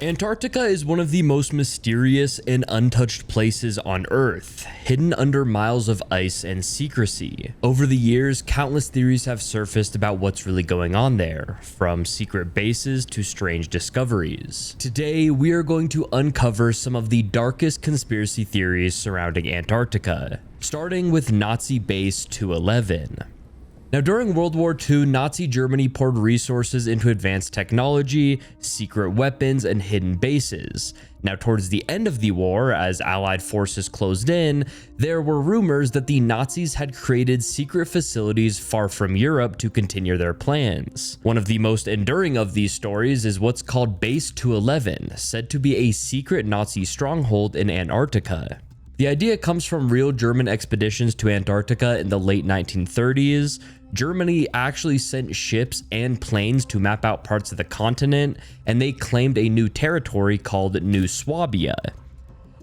Antarctica is one of the most mysterious and untouched places on Earth, hidden under miles of ice and secrecy. Over the years, countless theories have surfaced about what's really going on there, from secret bases to strange discoveries. Today, we are going to uncover some of the darkest conspiracy theories surrounding Antarctica, starting with Nazi Base 211. Now, during World War II, Nazi Germany poured resources into advanced technology, secret weapons, and hidden bases. Now, towards the end of the war, as Allied forces closed in, there were rumors that the Nazis had created secret facilities far from Europe to continue their plans. One of the most enduring of these stories is what's called Base 211, said to be a secret Nazi stronghold in Antarctica. The idea comes from real German expeditions to Antarctica in the late 1930s. Germany actually sent ships and planes to map out parts of the continent, and they claimed a new territory called New Swabia.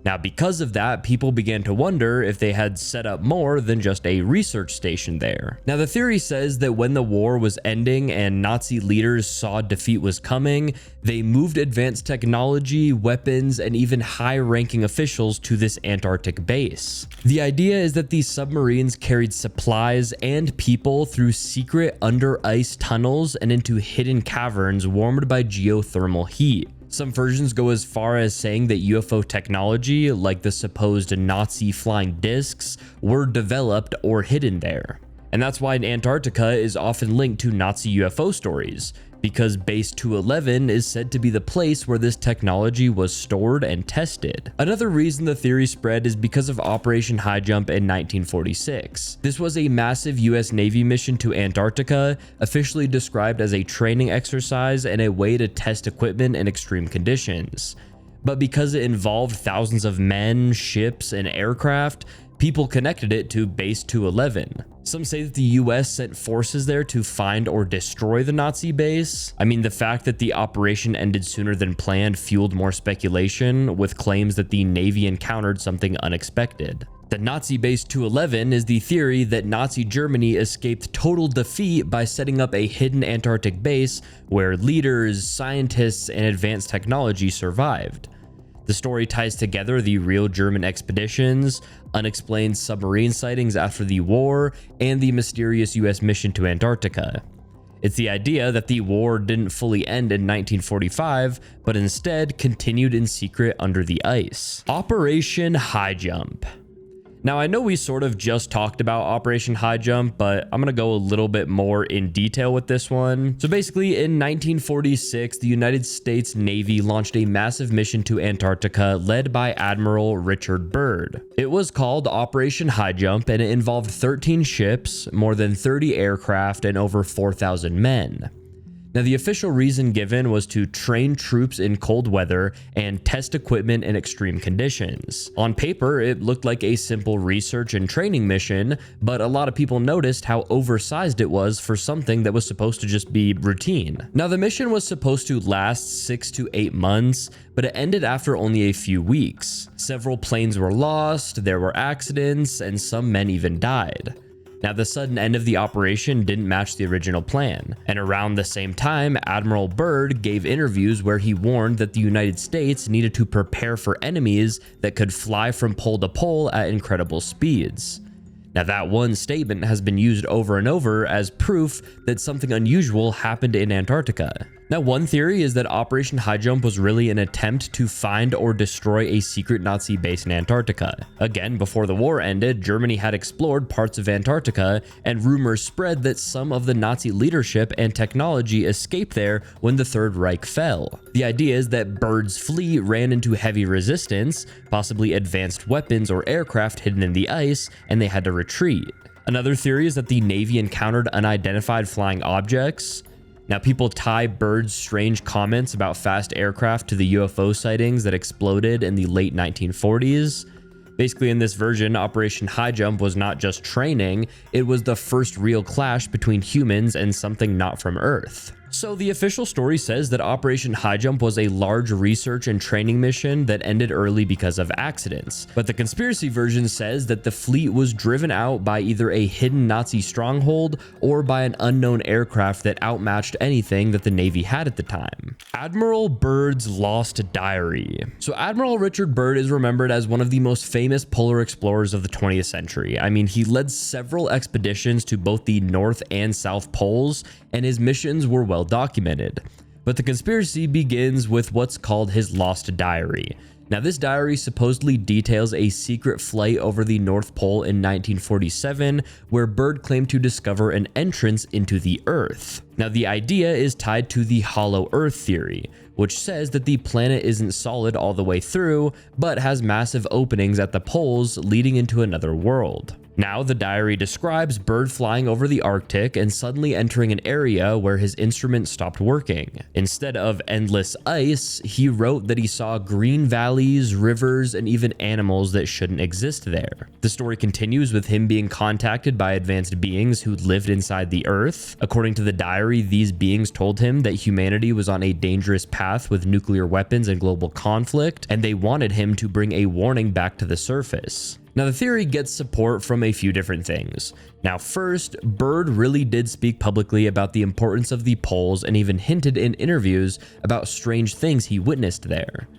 Now, because of that, people began to wonder if they had set up more than just a research station there. Now, the theory says that when the war was ending and Nazi leaders saw defeat was coming, they moved advanced technology, weapons, and even high-ranking officials to this Antarctic base. The idea is that these submarines carried supplies and people through secret under-ice tunnels and into hidden caverns warmed by geothermal heat. Some versions go as far as saying that UFO technology, like the supposed Nazi flying discs, were developed or hidden there. And that's why Antarctica is often linked to Nazi UFO stories, because Base 211 is said to be the place where this technology was stored and tested. Another reason the theory spread is because of Operation Highjump in 1946. This was a massive US Navy mission to Antarctica, officially described as a training exercise and a way to test equipment in extreme conditions. But because it involved thousands of men, ships, and aircraft, people connected it to Base 211. Some say that the US sent forces there to find or destroy the Nazi base. I mean, the fact that the operation ended sooner than planned fueled more speculation, with claims that the Navy encountered something unexpected. The Nazi Base 211 is the theory that Nazi Germany escaped total defeat by setting up a hidden Antarctic base where leaders, scientists, and advanced technology survived. The story ties together the real German expeditions, unexplained submarine sightings after the war, and the mysterious US mission to Antarctica. It's the idea that the war didn't fully end in 1945, but instead continued in secret under the ice. Operation Highjump. Now, I know we sort of just talked about Operation Highjump, but I'm going to go a little bit more in detail with this one. So basically, in 1946, the United States Navy launched a massive mission to Antarctica led by Admiral Richard Byrd. It was called Operation Highjump, and it involved 13 ships, more than 30 aircraft, and over 4,000 men. Now, the official reason given was to train troops in cold weather and test equipment in extreme conditions. On paper, it looked like a simple research and training mission, but a lot of people noticed how oversized it was for something that was supposed to just be routine. Now, the mission was supposed to last 6 to 8 months, but it ended after only a few weeks. Several planes were lost, there were accidents, and some men even died. Now, the sudden end of the operation didn't match the original plan, and around the same time, Admiral Byrd gave interviews where he warned that the United States needed to prepare for enemies that could fly from pole to pole at incredible speeds. Now, that one statement has been used over and over as proof that something unusual happened in Antarctica. Now, one theory is that Operation Highjump was really an attempt to find or destroy a secret Nazi base in Antarctica. Again, before the war ended, Germany had explored parts of Antarctica, and rumors spread that some of the Nazi leadership and technology escaped there when the Third Reich fell. The idea is that Byrd's fleet ran into heavy resistance, possibly advanced weapons or aircraft hidden in the ice, and they had to retreat. Another theory is that the Navy encountered unidentified flying objects. Now, people tie Byrd's strange comments about fast aircraft to the UFO sightings that exploded in the late 1940s. Basically, in this version, Operation Highjump was not just training, it was the first real clash between humans and something not from Earth. So the official story says that Operation Highjump was a large research and training mission that ended early because of accidents. But the conspiracy version says that the fleet was driven out by either a hidden Nazi stronghold or by an unknown aircraft that outmatched anything that the Navy had at the time. Admiral Byrd's Lost Diary. So Admiral Richard Byrd is remembered as one of the most famous polar explorers of the 20th century. I mean, he led several expeditions to both the North and South Poles, and his missions were well documented. But the conspiracy begins with what's called his Lost Diary. Now, this diary supposedly details a secret flight over the North Pole in 1947, where Byrd claimed to discover an entrance into the Earth. Now, the idea is tied to the Hollow Earth theory, which says that the planet isn't solid all the way through, but has massive openings at the poles leading into another world. Now, the diary describes Byrd flying over the Arctic and suddenly entering an area where his instrument stopped working. Instead of endless ice, he wrote that he saw green valleys, rivers, and even animals that shouldn't exist there. The story continues with him being contacted by advanced beings who lived inside the Earth. According to the diary, these beings told him that humanity was on a dangerous path with nuclear weapons and global conflict, and they wanted him to bring a warning back to the surface. Now, the theory gets support from a few different things. Now, first, Byrd really did speak publicly about the importance of the poles and even hinted in interviews about strange things he witnessed there.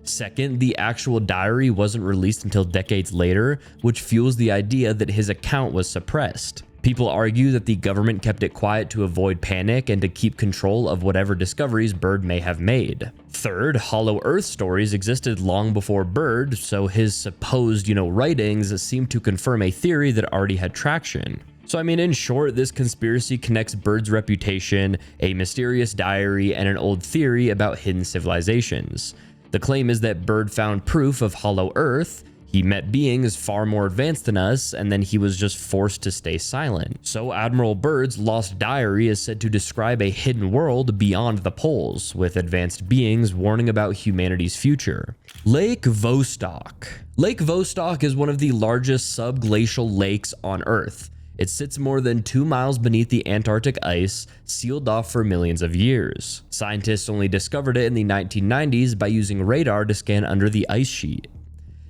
Second, the actual diary wasn't released until decades later, which fuels the idea that his account was suppressed. People argue that the government kept it quiet to avoid panic and to keep control of whatever discoveries Byrd may have made. Third, Hollow Earth stories existed long before Byrd, so his supposed, writings seem to confirm a theory that already had traction. So I mean, in short, this conspiracy connects Byrd's reputation, a mysterious diary, and an old theory about hidden civilizations. The claim is that Byrd found proof of Hollow Earth. He met beings far more advanced than us, and then he was just forced to stay silent. So Admiral Byrd's Lost Diary is said to describe a hidden world beyond the poles, with advanced beings warning about humanity's future. Lake Vostok. Lake Vostok is one of the largest subglacial lakes on Earth. It sits more than 2 miles beneath the Antarctic ice, sealed off for millions of years. Scientists only discovered it in the 1990s by using radar to scan under the ice sheet.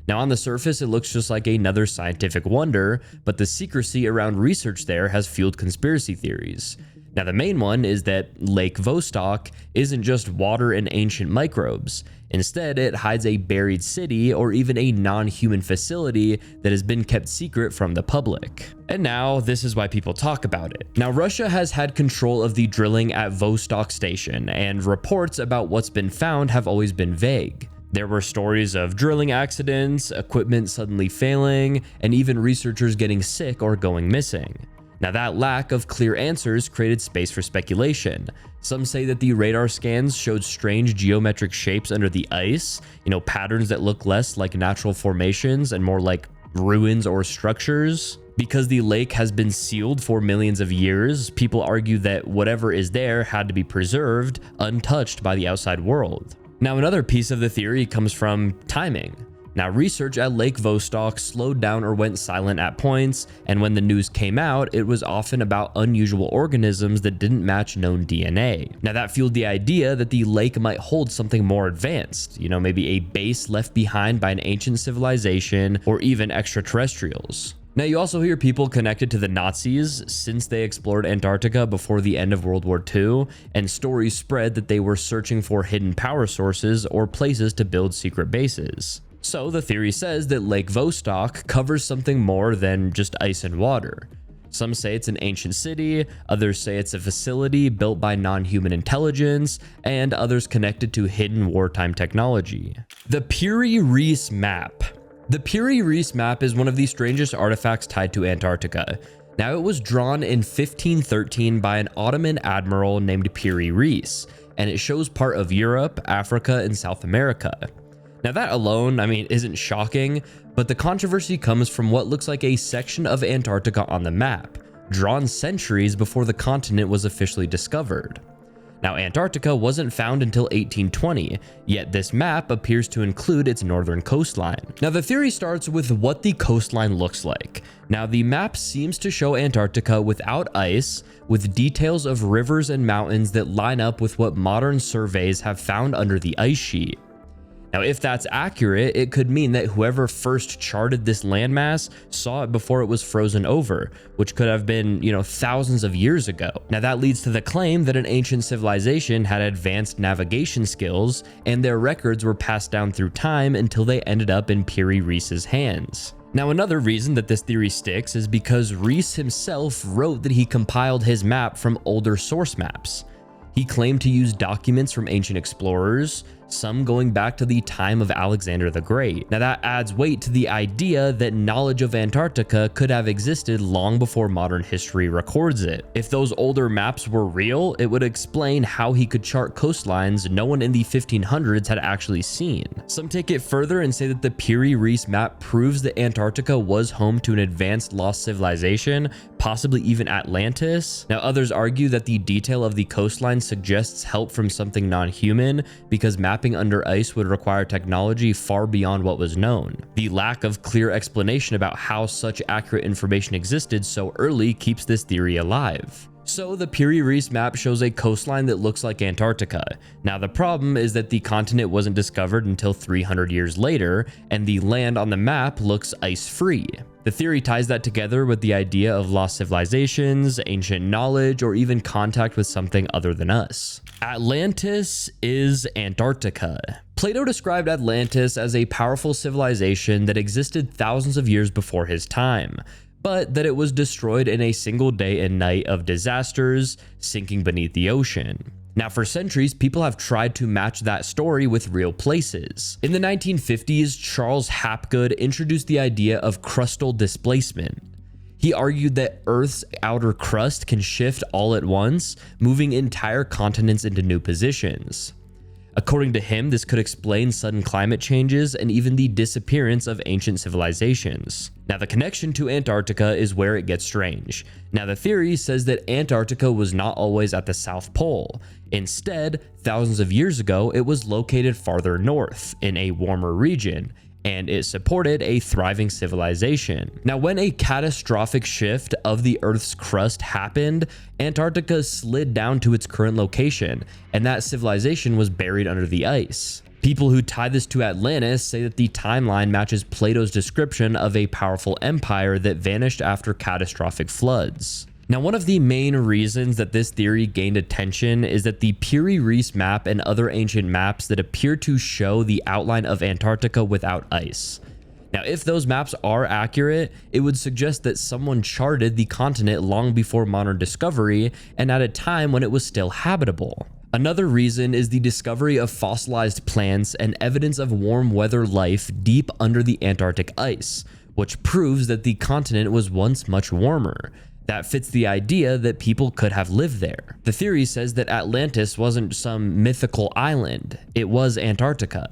Now, on the surface, it looks just like another scientific wonder, but the secrecy around research there has fueled conspiracy theories. Now, the main one is that Lake Vostok isn't just water and ancient microbes. Instead, it hides a buried city or even a non-human facility that has been kept secret from the public. And now, this is why people talk about it. Now, Russia has had control of the drilling at Vostok Station, and reports about what's been found have always been vague. There were stories of drilling accidents, equipment suddenly failing, and even researchers getting sick or going missing. Now, that lack of clear answers created space for speculation. Some say that the radar scans showed strange geometric shapes under the ice, patterns that look less like natural formations and more like ruins or structures. Because the lake has been sealed for millions of years, people argue that whatever is there had to be preserved, untouched by the outside world. Now, another piece of the theory comes from timing. Now, research at Lake Vostok slowed down or went silent at points, and when the news came out, it was often about unusual organisms that didn't match known DNA. Now, that fueled the idea that the lake might hold something more advanced, maybe a base left behind by an ancient civilization or even extraterrestrials. Now, you also hear people connected to the Nazis since they explored Antarctica before the end of World War II, and stories spread that they were searching for hidden power sources or places to build secret bases. So the theory says that Lake Vostok covers something more than just ice and water. Some say it's an ancient city, others say it's a facility built by non-human intelligence, and others connected to hidden wartime technology. The Piri Reis Map. The Piri Reis Map is one of the strangest artifacts tied to Antarctica. Now, it was drawn in 1513 by an Ottoman admiral named Piri Reis, and it shows part of Europe, Africa, and South America. Now, that alone, isn't shocking, but the controversy comes from what looks like a section of Antarctica on the map, drawn centuries before the continent was officially discovered. Now, Antarctica wasn't found until 1820, yet this map appears to include its northern coastline. Now, the theory starts with what the coastline looks like. Now, the map seems to show Antarctica without ice, with details of rivers and mountains that line up with what modern surveys have found under the ice sheet. Now, if that's accurate, it could mean that whoever first charted this landmass saw it before it was frozen over, which could have been, thousands of years ago. Now, that leads to the claim that an ancient civilization had advanced navigation skills, and their records were passed down through time until they ended up in Piri Reis's hands. Now, another reason that this theory sticks is because Reis himself wrote that he compiled his map from older source maps. He claimed to use documents from ancient explorers, some going back to the time of Alexander the Great. Now, that adds weight to the idea that knowledge of Antarctica could have existed long before modern history records it. If those older maps were real, it would explain how he could chart coastlines no one in the 1500s had actually seen. Some take it further and say that the Piri Reis map proves that Antarctica was home to an advanced lost civilization, possibly even Atlantis. Now, others argue that the detail of the coastline suggests help from something non-human, because mapping under ice would require technology far beyond what was known. The lack of clear explanation about how such accurate information existed so early keeps this theory alive. So the Piri Reis map shows a coastline that looks like Antarctica. Now, the problem is that the continent wasn't discovered until 300 years later, and the land on the map looks ice-free. The theory ties that together with the idea of lost civilizations, ancient knowledge, or even contact with something other than us. Atlantis is Antarctica. Plato described Atlantis as a powerful civilization that existed thousands of years before his time, but that it was destroyed in a single day and night of disasters, sinking beneath the ocean. Now, for centuries, people have tried to match that story with real places. In the 1950s, Charles Hapgood introduced the idea of crustal displacement. He argued that Earth's outer crust can shift all at once, moving entire continents into new positions. According to him, this could explain sudden climate changes and even the disappearance of ancient civilizations. Now, the connection to Antarctica is where it gets strange. Now, the theory says that Antarctica was not always at the South Pole. Instead, thousands of years ago, it was located farther north, in a warmer region, and it supported a thriving civilization. Now, when a catastrophic shift of the Earth's crust happened, Antarctica slid down to its current location, and that civilization was buried under the ice. People who tie this to Atlantis say that the timeline matches Plato's description of a powerful empire that vanished after catastrophic floods. Now, one of the main reasons that this theory gained attention is that the Piri Reis map and other ancient maps that appear to show the outline of Antarctica without ice. Now, if those maps are accurate, it would suggest that someone charted the continent long before modern discovery and at a time when it was still habitable. Another reason is the discovery of fossilized plants and evidence of warm weather life deep under the Antarctic ice, which proves that the continent was once much warmer. That fits the idea that people could have lived there. The theory says that Atlantis wasn't some mythical island, it was Antarctica.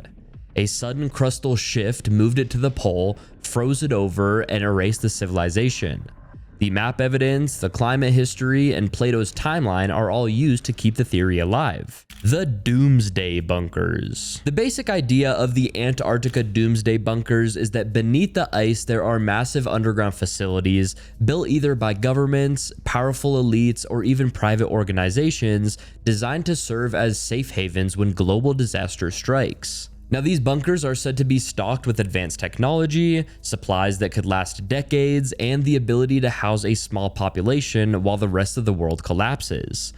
A sudden crustal shift moved it to the pole, froze it over, and erased the civilization. The map evidence, the climate history, and Plato's timeline are all used to keep the theory alive. The Doomsday Bunkers. The basic idea of the Antarctica Doomsday Bunkers is that beneath the ice there are massive underground facilities built either by governments, powerful elites, or even private organizations designed to serve as safe havens when global disaster strikes. Now, these bunkers are said to be stocked with advanced technology, supplies that could last decades, and the ability to house a small population while the rest of the world collapses.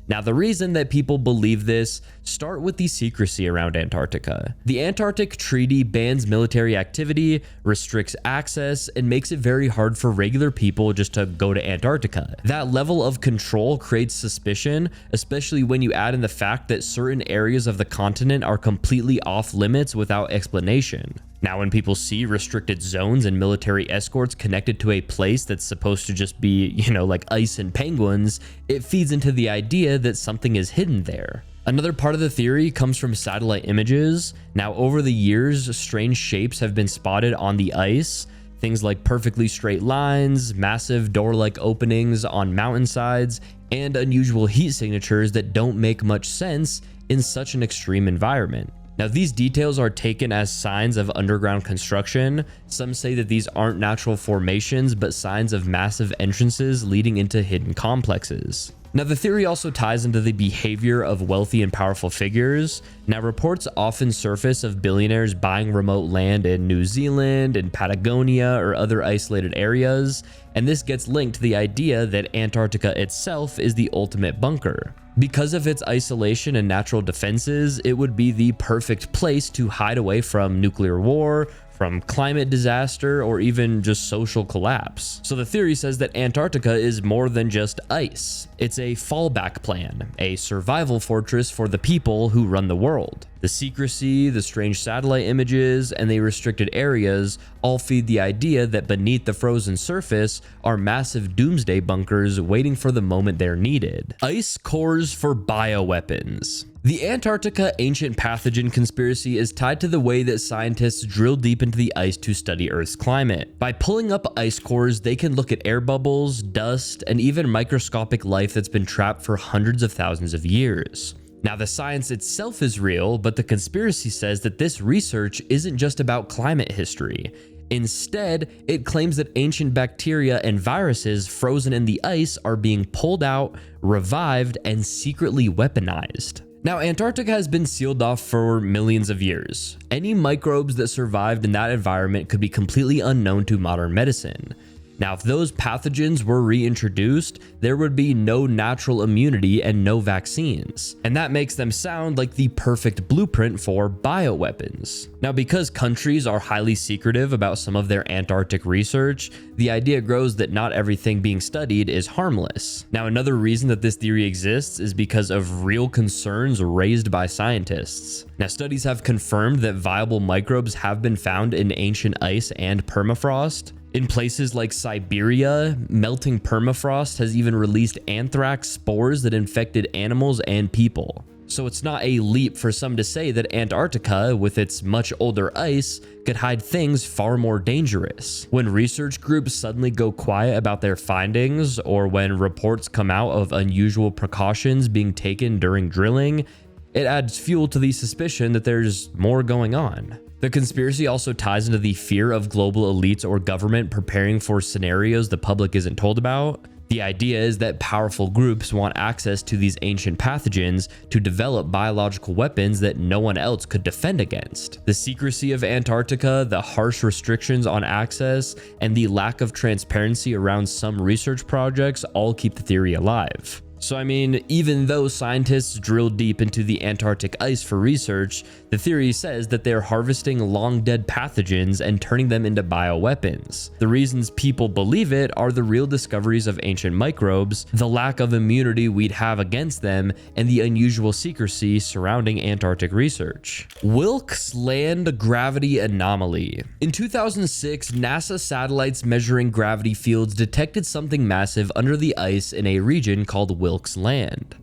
Now, the reason that people believe this start with the secrecy around Antarctica. The Antarctic Treaty bans military activity, restricts access, and makes it very hard for regular people just to go to Antarctica. That level of control creates suspicion, especially when you add in the fact that certain areas of the continent are completely off limits without explanation. Now, when people see restricted zones and military escorts connected to a place that's supposed to just be, like ice and penguins, it feeds into the idea that something is hidden there. Another part of the theory comes from satellite images. Now, over the years, strange shapes have been spotted on the ice. Things like perfectly straight lines, massive door-like openings on mountainsides, and unusual heat signatures that don't make much sense in such an extreme environment. Now, these details are taken as signs of underground construction. Some say that these aren't natural formations, but signs of massive entrances leading into hidden complexes. Now, the theory also ties into the behavior of wealthy and powerful figures. Now, reports often surface of billionaires buying remote land in New Zealand, in Patagonia, or other isolated areas, and this gets linked to the idea that Antarctica itself is the ultimate bunker. Because of its isolation and natural defenses, it would be the perfect place to hide away from nuclear war, from climate disaster, or even just social collapse. So the theory says that Antarctica is more than just ice. It's a fallback plan, a survival fortress for the people who run the world. The secrecy, the strange satellite images, and the restricted areas all feed the idea that beneath the frozen surface are massive doomsday bunkers waiting for the moment they're needed. Ice cores for bioweapons. The Antarctica ancient pathogen conspiracy is tied to the way that scientists drill deep into the ice to study Earth's climate. By pulling up ice cores, they can look at air bubbles, dust, and even microscopic life that's been trapped for hundreds of thousands of years. Now, the science itself is real, but the conspiracy says that this research isn't just about climate history. Instead, it claims that ancient bacteria and viruses frozen in the ice are being pulled out, revived, and secretly weaponized. Now, Antarctica has been sealed off for millions of years. Any microbes that survived in that environment could be completely unknown to modern medicine. Now, if those pathogens were reintroduced, there would be no natural immunity and no vaccines. And that makes them sound like the perfect blueprint for bioweapons. Now, because countries are highly secretive about some of their Antarctic research, the idea grows that not everything being studied is harmless. Now, another reason that this theory exists is because of real concerns raised by scientists. Now, studies have confirmed that viable microbes have been found in ancient ice and permafrost. In places like Siberia, melting permafrost has even released anthrax spores that infected animals and people. So it's not a leap for some to say that Antarctica, with its much older ice, could hide things far more dangerous. When research groups suddenly go quiet about their findings, or when reports come out of unusual precautions being taken during drilling, it adds fuel to the suspicion that there's more going on. The conspiracy also ties into the fear of global elites or government preparing for scenarios the public isn't told about. The idea is that powerful groups want access to these ancient pathogens to develop biological weapons that no one else could defend against. The secrecy of Antarctica, the harsh restrictions on access, and the lack of transparency around some research projects all keep the theory alive. So I mean, even though scientists drill deep into the Antarctic ice for research, the theory says that they're harvesting long-dead pathogens and turning them into bioweapons. The reasons people believe it are the real discoveries of ancient microbes, the lack of immunity we'd have against them, and the unusual secrecy surrounding Antarctic research. Wilkes Land Gravity Anomaly. In 2006, NASA satellites measuring gravity fields detected something massive under the ice in a region called Wilkes Land.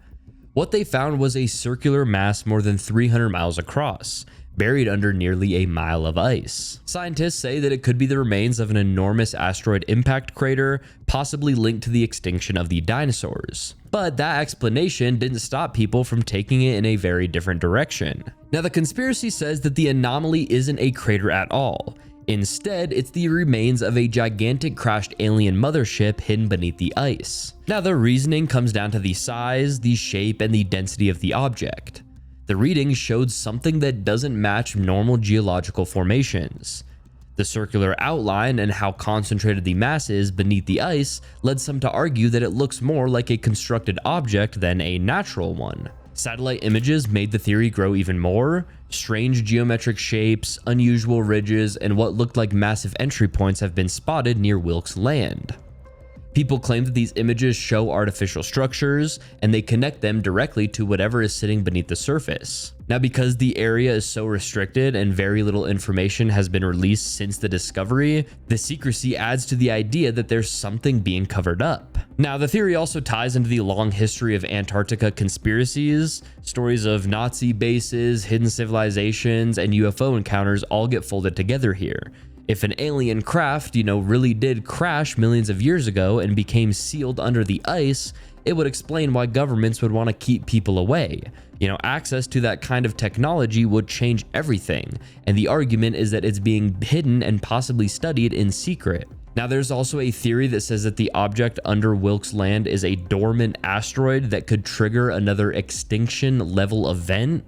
What they found was a circular mass more than 300 miles across, buried under nearly a mile of ice. Scientists say that it could be the remains of an enormous asteroid impact crater, possibly linked to the extinction of the dinosaurs. But that explanation didn't stop people from taking it in a very different direction. Now, the conspiracy says that the anomaly isn't a crater at all. Instead, it's the remains of a gigantic crashed alien mothership hidden beneath the ice. Now, the reasoning comes down to the size, the shape, and the density of the object. The readings showed something that doesn't match normal geological formations. The circular outline and how concentrated the mass is beneath the ice led some to argue that it looks more like a constructed object than a natural one. Satellite images made the theory grow even more. Strange geometric shapes, unusual ridges, and what looked like massive entry points have been spotted near Wilkes Land. People claim that these images show artificial structures, and they connect them directly to whatever is sitting beneath the surface. Now, because the area is so restricted and very little information has been released since the discovery, the secrecy adds to the idea that there's something being covered up. Now, the theory also ties into the long history of Antarctica conspiracies. Stories of Nazi bases, hidden civilizations, and UFO encounters all get folded together here. If an alien craft, really did crash millions of years ago and became sealed under the ice, it would explain why governments would want to keep people away. Access to that kind of technology would change everything, and the argument is that it's being hidden and possibly studied in secret. Now, there's also a theory that says that the object under Wilkes Land is a dormant asteroid that could trigger another extinction level event.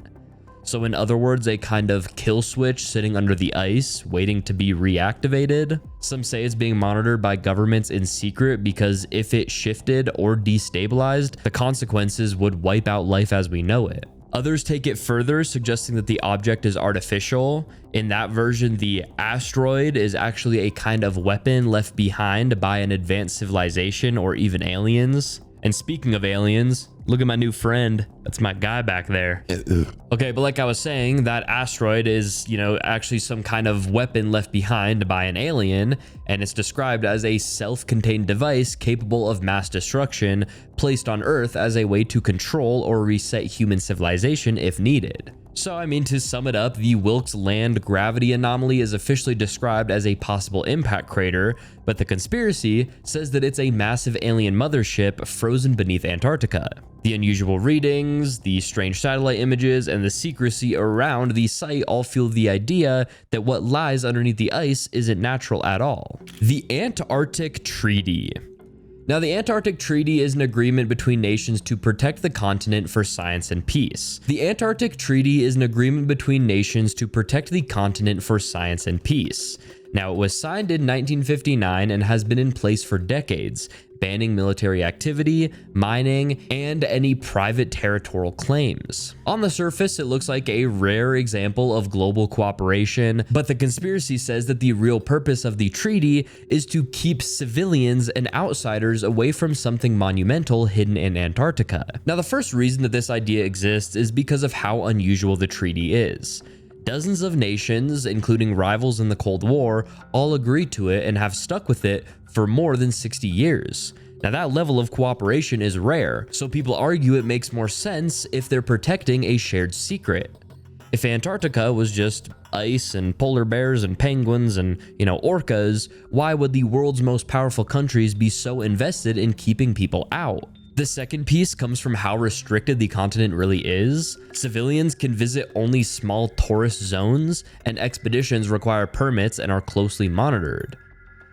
So in other words, a kind of kill switch sitting under the ice, waiting to be reactivated. Some say it's being monitored by governments in secret because if it shifted or destabilized, the consequences would wipe out life as we know it. Others take it further, suggesting that the object is artificial. In that version, the asteroid is actually a kind of weapon left behind by an advanced civilization or even aliens. And speaking of aliens, look at my new friend. That's my guy back there. Okay, but like I was saying, that asteroid is, actually some kind of weapon left behind by an alien, and it's described as a self-contained device capable of mass destruction placed on Earth as a way to control or reset human civilization if needed. So, to sum it up, the Wilkes Land gravity anomaly is officially described as a possible impact crater, but the conspiracy says that it's a massive alien mothership frozen beneath Antarctica. The unusual readings, the strange satellite images, and the secrecy around the site all fuel the idea that what lies underneath the ice isn't natural at all. The Antarctic Treaty. Now, the Antarctic Treaty is an agreement between nations to protect the continent for science and peace. The Antarctic Treaty is an agreement between nations to protect the continent for science and peace. Now, it was signed in 1959 and has been in place for decades, banning military activity, mining, and any private territorial claims. On the surface, it looks like a rare example of global cooperation, but the conspiracy says that the real purpose of the treaty is to keep civilians and outsiders away from something monumental hidden in Antarctica. Now, the first reason that this idea exists is because of how unusual the treaty is. Dozens of nations, including rivals in the Cold War, all agreed to it and have stuck with it for more than 60 years. Now, that level of cooperation is rare, so people argue it makes more sense if they're protecting a shared secret. If Antarctica was just ice and polar bears and penguins and, orcas, why would the world's most powerful countries be so invested in keeping people out? The second piece comes from how restricted the continent really is. Civilians can visit only small tourist zones, and expeditions require permits and are closely monitored.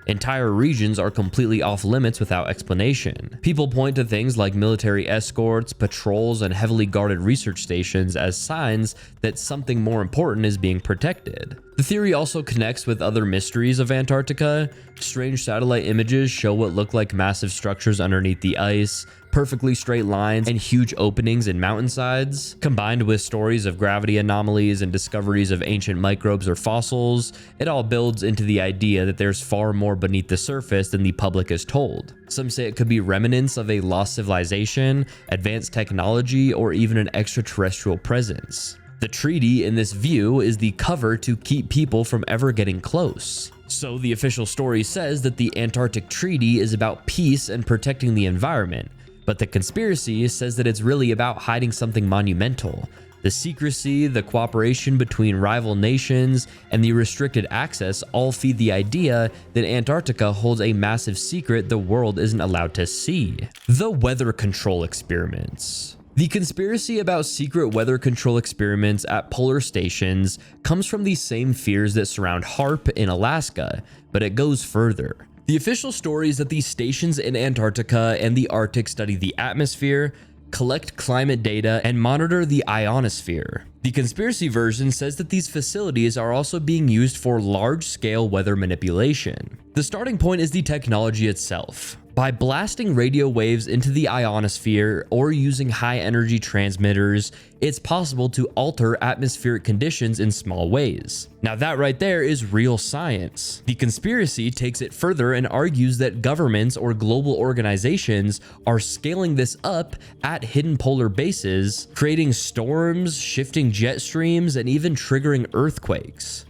Entire regions are completely off limits without explanation. People point to things like military escorts, patrols, and heavily guarded research stations as signs that something more important is being protected. The theory also connects with other mysteries of Antarctica. Strange satellite images show what look like massive structures underneath the ice, perfectly straight lines, and huge openings in mountainsides. Combined with stories of gravity anomalies and discoveries of ancient microbes or fossils, it all builds into the idea that there's far more beneath the surface than the public is told. Some say it could be remnants of a lost civilization, advanced technology, or even an extraterrestrial presence. The treaty, in this view, is the cover to keep people from ever getting close. So the official story says that the Antarctic Treaty is about peace and protecting the environment, but the conspiracy says that it's really about hiding something monumental. The secrecy, the cooperation between rival nations, and the restricted access all feed the idea that Antarctica holds a massive secret the world isn't allowed to see. The weather control experiments. The conspiracy about secret weather control experiments at polar stations comes from the same fears that surround HAARP in Alaska, but it goes further. The official story is that these stations in Antarctica and the Arctic study the atmosphere, collect climate data, and monitor the ionosphere. The conspiracy version says that these facilities are also being used for large-scale weather manipulation. The starting point is the technology itself. By blasting radio waves into the ionosphere or using high-energy transmitters, it's possible to alter atmospheric conditions in small ways. Now that right there is real science. The conspiracy takes it further and argues that governments or global organizations are scaling this up at hidden polar bases, creating storms, shifting jet streams, and even triggering earthquakes.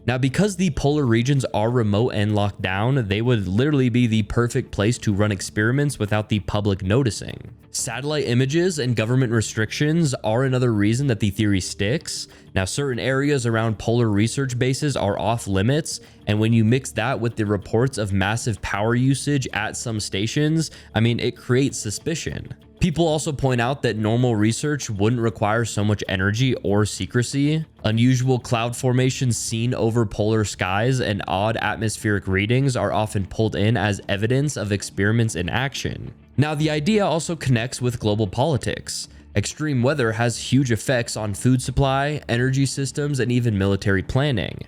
Now, because the polar regions are remote and locked down, they would literally be the perfect place to run experiments without the public noticing. Satellite images and government restrictions are another reason that the theory sticks. Now, certain areas around polar research bases are off limits, and when you mix that with the reports of massive power usage at some stations, I mean, it creates suspicion. People also point out that normal research wouldn't require so much energy or secrecy. Unusual cloud formations seen over polar skies and odd atmospheric readings are often pulled in as evidence of experiments in action. Now, the idea also connects with global politics. Extreme weather has huge effects on food supply, energy systems, and even military planning.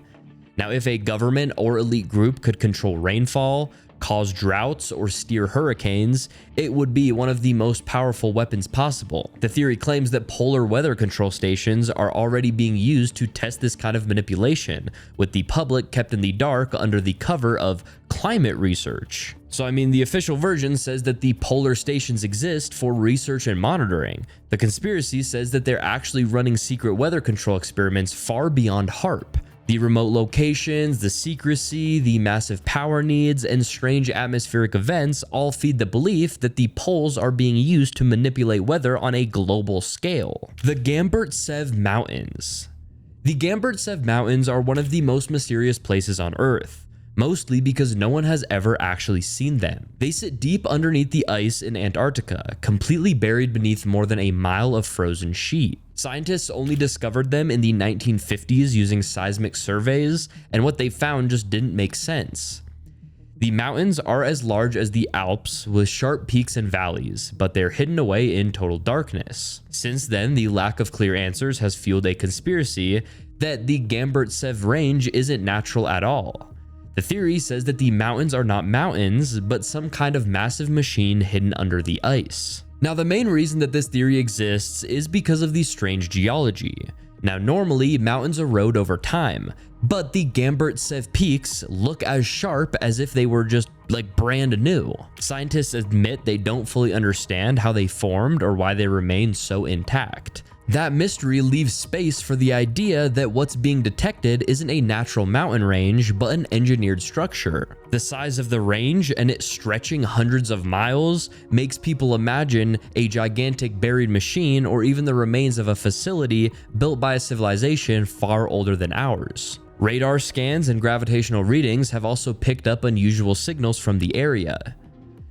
Now, if a government or elite group could control rainfall, cause droughts, or steer hurricanes, it would be one of the most powerful weapons possible. The theory claims that polar weather control stations are already being used to test this kind of manipulation, with the public kept in the dark under the cover of climate research. So I mean, the official version says that the polar stations exist for research and monitoring. The conspiracy says that they're actually running secret weather control experiments far beyond HAARP. The remote locations, the secrecy, the massive power needs, and strange atmospheric events all feed the belief that the poles are being used to manipulate weather on a global scale. The Gamburtsev Mountains. The Gamburtsev Mountains are one of the most mysterious places on Earth, mostly because no one has ever actually seen them. They sit deep underneath the ice in Antarctica, completely buried beneath more than a mile of frozen sheet. Scientists only discovered them in the 1950s using seismic surveys, and what they found just didn't make sense. The mountains are as large as the Alps with sharp peaks and valleys, but they're hidden away in total darkness. Since then, the lack of clear answers has fueled a conspiracy that the Gamburtsev range isn't natural at all. The theory says that the mountains are not mountains, but some kind of massive machine hidden under the ice. Now, the main reason that this theory exists is because of the strange geology. Now, normally, mountains erode over time, but the Gamburtsev peaks look as sharp as if they were just like brand new. Scientists admit they don't fully understand how they formed or why they remain so intact. That mystery leaves space for the idea that what's being detected isn't a natural mountain range, but an engineered structure. The size of the range and it stretching hundreds of miles makes people imagine a gigantic buried machine or even the remains of a facility built by a civilization far older than ours. Radar scans and gravitational readings have also picked up unusual signals from the area.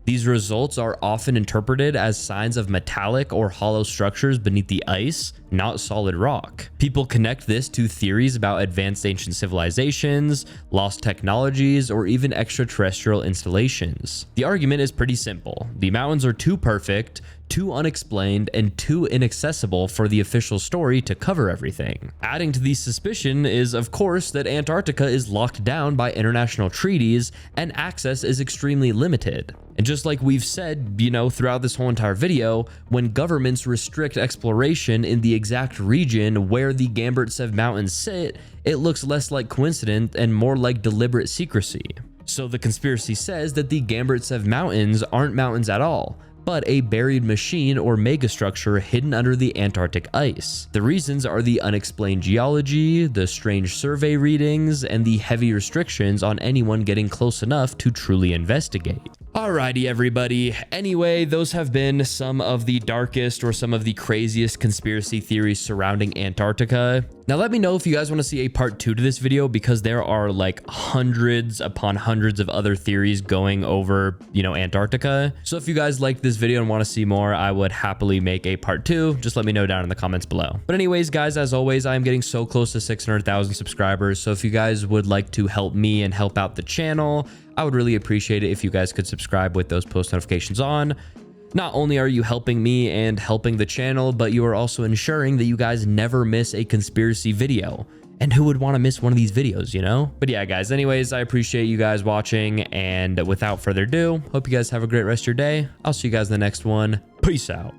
These results are often interpreted as signs of metallic or hollow structures beneath the ice, not solid rock. People connect this to theories about advanced ancient civilizations, lost technologies, or even extraterrestrial installations. The argument is pretty simple. The mountains are too perfect, too unexplained, and too inaccessible for the official story to cover everything. Adding to the suspicion is, of course, that Antarctica is locked down by international treaties and access is extremely limited. And just like we've said, throughout this whole entire video, when governments restrict exploration in the exact region where the Gamburtsev Mountains sit, it looks less like coincidence and more like deliberate secrecy. So the conspiracy says that the Gamburtsev Mountains aren't mountains at all, but a buried machine or megastructure hidden under the Antarctic ice. The reasons are the unexplained geology, the strange survey readings, and the heavy restrictions on anyone getting close enough to truly investigate. Alrighty, everybody. Anyway, those have been some of the darkest or some of the craziest conspiracy theories surrounding Antarctica. Now, let me know if you guys want to see a part 2 to this video, because there are like hundreds upon hundreds of other theories going over, Antarctica. So if you guys like this video and want to see more, I would happily make a part 2. Just let me know down in the comments below. But anyways, guys, as always, I'm getting so close to 600,000 subscribers. So if you guys would like to help me and help out the channel, I would really appreciate it if you guys could subscribe with those post notifications on. Not only are you helping me and helping the channel, but you are also ensuring that you guys never miss a conspiracy video. And who would want to miss one of these videos, But yeah, guys, anyways, I appreciate you guys watching. And without further ado, hope you guys have a great rest of your day. I'll see you guys in the next one. Peace out.